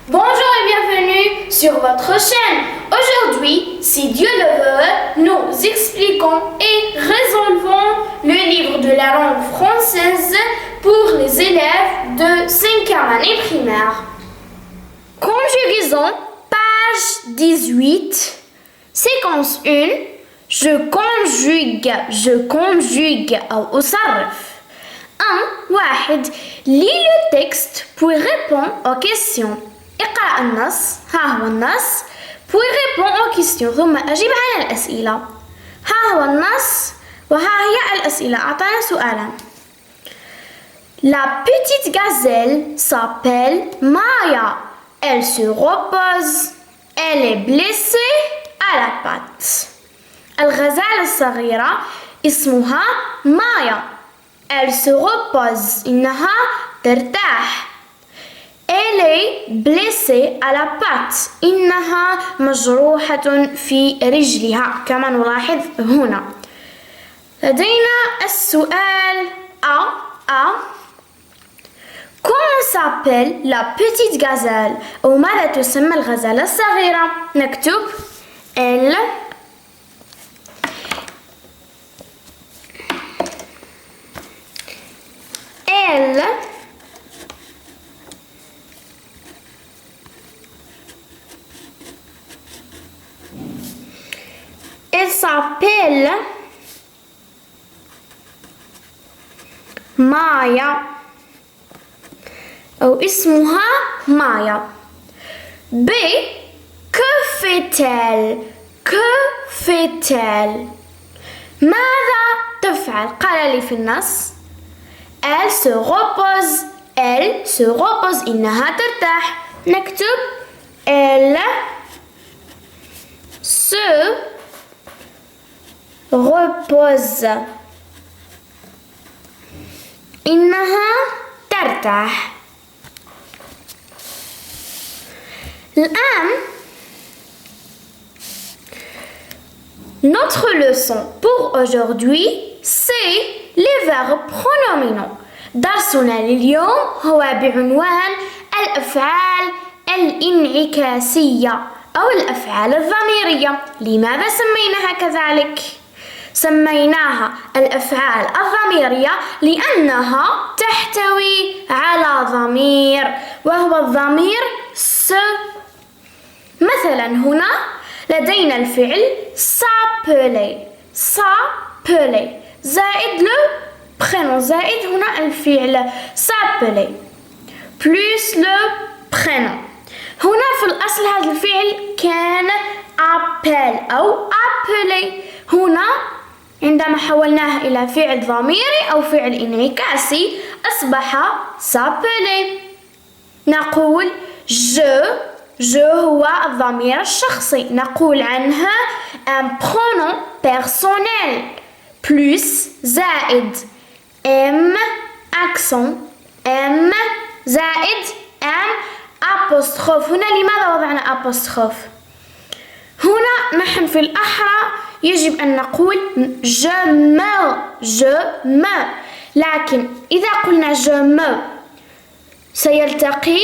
Bonjour et bienvenue sur votre chaîne. Aujourd'hui, si Dieu le veut, nous expliquons et résolvons le livre de la langue française pour les élèves de 5e année primaire. Conjugaison, page 18, séquence 1. Je conjugue أو أصرف. 1. واحد. lis le texte puis répond aux questions. اقرأ النص. ها هو النص. puis répond aux questions. ثم أجيب عن الأسئلة. ها هو النص وها هي الأسئلة. أعطانا سؤالا. La petite gazelle s'appelle Maya. Elle se repose. Elle est blessée à la patte. الغزالة الصغيرة اسمها مايا. Elle se repose. إنها ترتاح. Elle est blessée à la patte. إنها مجروحة في رجلها كما نلاحظ هنا. لدينا السؤال A. Comment s'appelle la petite gazelle؟ أو ماذا تسمى الغزالة الصغيرة؟ نكتب Elle s'appelle Maya أو اسمها مايا. B. Que fait-elle؟ ماذا تفعل؟ قال لي في النص Elle se repose. إنها ترتاح. نكتب Elle se repose. إنها ترتاح. الآن notre leçon pour aujourd'hui c'est les verbes pronominaux. درسنا لليوم هو بعنوان الأفعال الانعكاسية أو الأفعال الضميرية. لماذا سميناها كذلك؟ سميناها الأفعال الضميرية لأنها تحتوي على ضمير وهو الضمير س. مثلا هنا لدينا الفعل s'appeler زائد le prénom. زائد هنا الفعل s'appeler plus le prénom. هنا في الأصل هذا الفعل كان appel أو appeler. هنا عندما حولناه إلى فعل ضميري أو فعل انعكاسي أصبح s'appeler. نقول je هو الضمير الشخصي. نقول عنها un pronom personnel plus زائد m accent m زائد m apostrophe. هنا لماذا وضعنا apostrophe؟ هنا نحن في الأحرى يجب أن نقول je me لكن إذا قلنا je me سيلتقي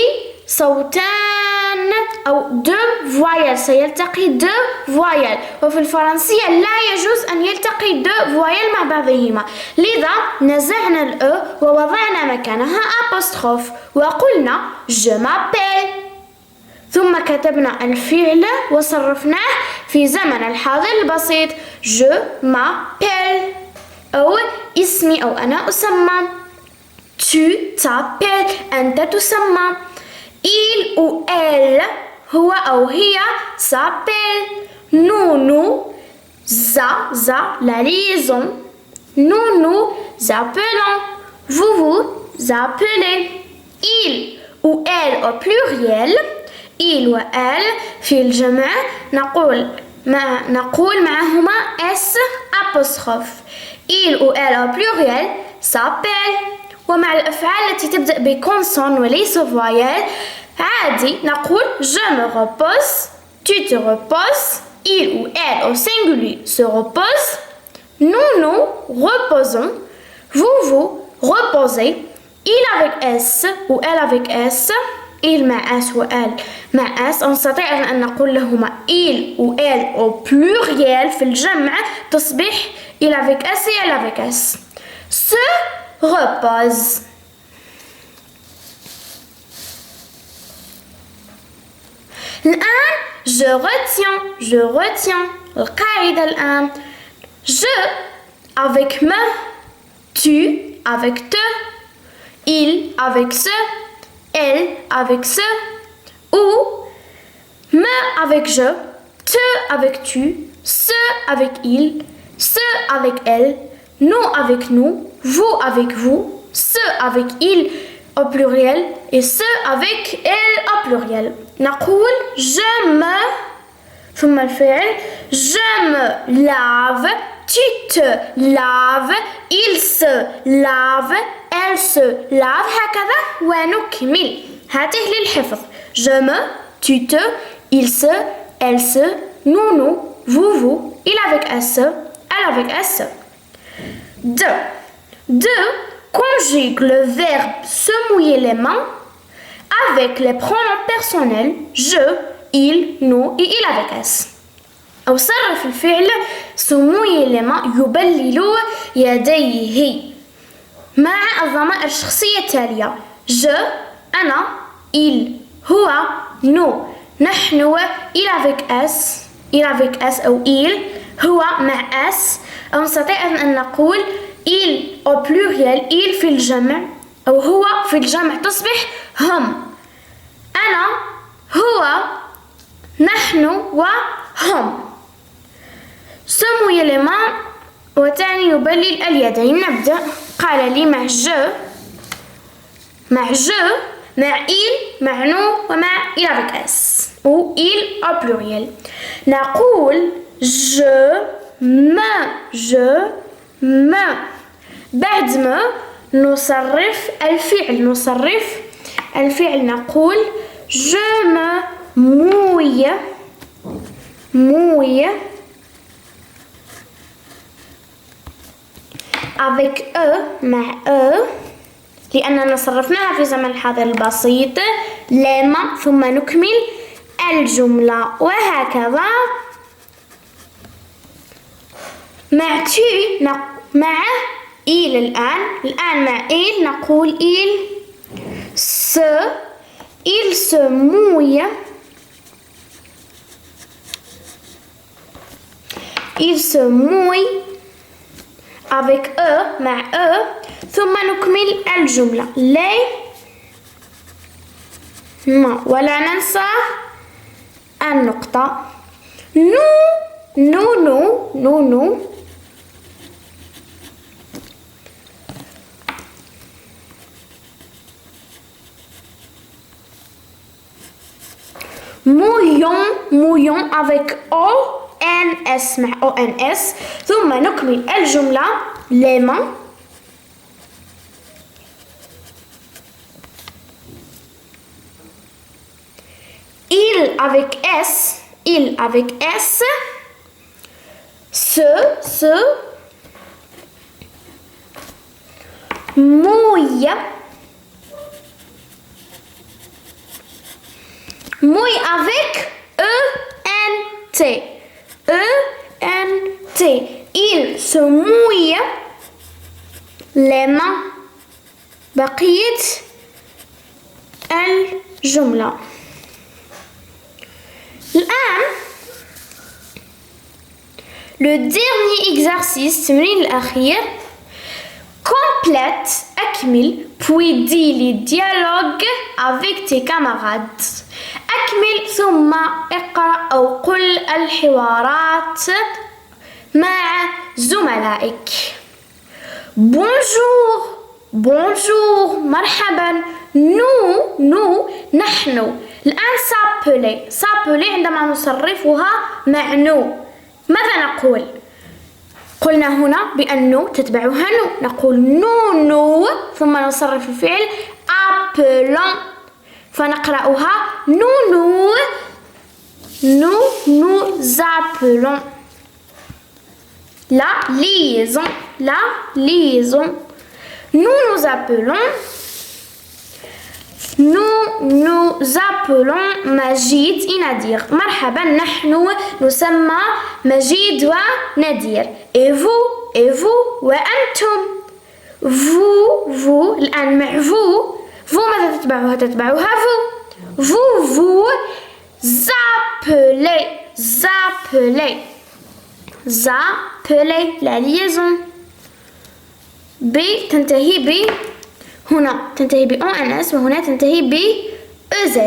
صوتان أو deux voyelles. سيلتقي deux voyelles وفي الفرنسية لا يجوز أن يلتقي deux voyelles مع بعضهما. لذا نزعنا الأ ووضعنا مكانها apostrophe وقلنا je m'appelle. ثم كتبنا الفعل وصرفناه في زمن الحاضر البسيط je m'appelle أو اسمي أو أنا أسمى. tu t'appelles أنت تسمى. il ou elle هو أو هي s'appelle. nous la liaison. nous appelons. vous appelez. il ou elle au pluriel. il و elle في الجمع نقول معهما s apostrophe. il ou elle au pluriel s'appelle. ومع الأفعال التي تبدأ بكونسون وليس فوايل عادي نقول je me repose, tu te reposes, il ou elle au singulier se repose, nous reposons, vous reposez, il avec S ou elle avec S, il مع اس و elle مع اس نستطيع أن نقول لهما il و elle au pluriel في الجمع تصبح il avec s et elle avec s. Se repose. الآن je retiens القاعدة الآن je avec me, tu avec te, il avec ce, elle avec ce, ou me avec je, te avec tu, ce avec il, ce avec elle, nous avec nous, vous avec vous, ce avec il au pluriel et ce avec elle au pluriel. نقول je me ثم الفعل je me lave, tu te laves, il se lave, elle se lave هكذا ونكمل. هاته للحفظ. Je me, tu te, il se, elle se, nous, vous, il avec s, elle avec s. De conjugue le verbe se mouiller les mains avec les pronoms personnels je, il, nous et il avec s. أو صرف الفعل سموي لما يبلل يديه مع الضمائر الشخصية التالية je, أنا, il, هو, nous, نحن, il avec s أو il, هو مع s. أو نستطيع أن نقول il au pluriel il في الجمع أو هو في الجمع تصبح هم. أنا, هو, نحن وهم. سموي les mains وتعني يبلل اليدين. نبدأ. قال لي مع je, مع il, مع nous ومع il avec s ou il au pluriel. نقول je me بعد ما نصرف الفعل نقول je me mouille avec مع لأننا صرفناها في زمن الحاضر البسيط لما ثم نكمل الجملة وهكذا. مع tu مع il الآن مع il نقول il se mouille avec مع ثم نكمل الجملة لي ما ولا ننسى النقطة nous mouillons avec ONS مع ONS ثم نكمل الجملة les mains il avec S se mouille avec ENT il se mouille les mains. بقية الجملة. الآن le dernier exercice التمرين الأخير complète أكمل puis dis les dialogues avec tes camarades. أكمل ثم اقرأ أو قل الحوارات مع زملائك. bonjour مرحبا. nous نحن. الآن s'appeler عندما نصرفها مع nous ماذا نقول؟ قلنا هنا بأن تتبعها نقول nous ثم نصرف الفعل appelons فنقرأها nous appelons. La liaison. Nous appelons. nous appelons مجيد et Nadir. مرحبا نحن نسمى مجيد ونادير. Et vous وأنتم. vous الآن مع vous ماذا تتبعها؟ تتبعها vous appelez la liaison. B تنتهي ب هنا تنتهي ب ONS وهنا تنتهي ب EZ.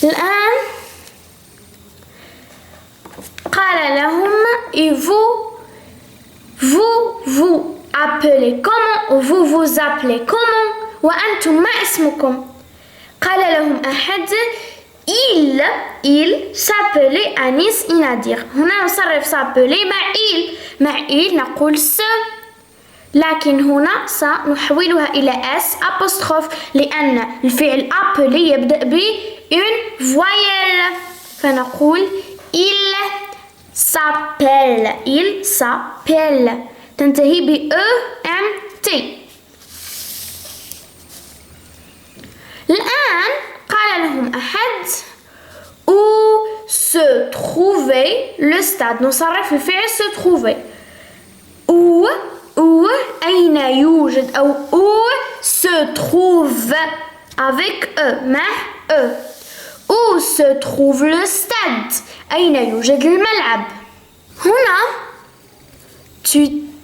الآن قال لهم et vous appelez comment ou vous vous appelez comment وأنتم ما اسمكم؟ قال لهم أحد il s'appelait Anis et Nadir. هنا نصرف s'appeler مع il نقول س لكن هنا سنحولها إلى S apostrophe لأن الفعل appeler يبدأ ب une voyelle فنقول il s'appelle تنتهي ب EMT. الآن قال لهم أحد où se trouvait le stade. نصرف الفعل se trouver. où أين يوجد أو où se trouve avec E مع E. où se trouve le stade أين يوجد الملعب. هنا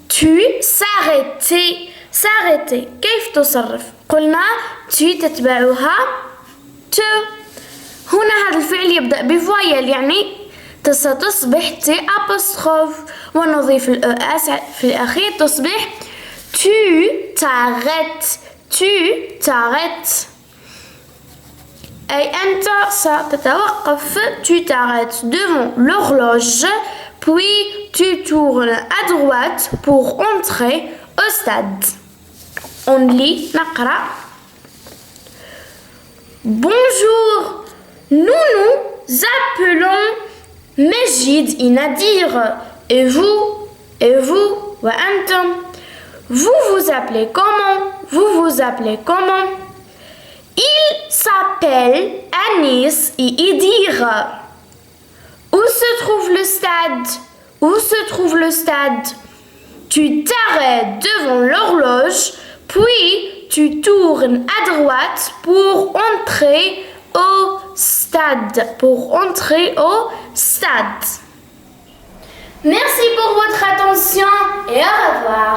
tu s'arrêter كيف تصرف؟ قلنا tu تتبعها ت. هنا هذا الفعل يبدأ بفويل يعني ستصبح ت apostrophe ونضيف الأس في الأخير تصبح tu t'arrêtes أي أنت ستتوقف tu t'arrêtes devant l'horloge puis tu tournes à droite pour entrer au stade. On lit نقرأ. Bonjour, nous appelons Majid et Nadir. Et vous وأنتم. Vous vous appelez comment? Vous appelez comment? Il s'appelle Anis et Idir. Où se trouve le stade? Où se trouve le stade? Tu t'arrêtes devant l'horloge, puis tu tournes à droite pour entrer au stade. Merci pour votre attention et au revoir.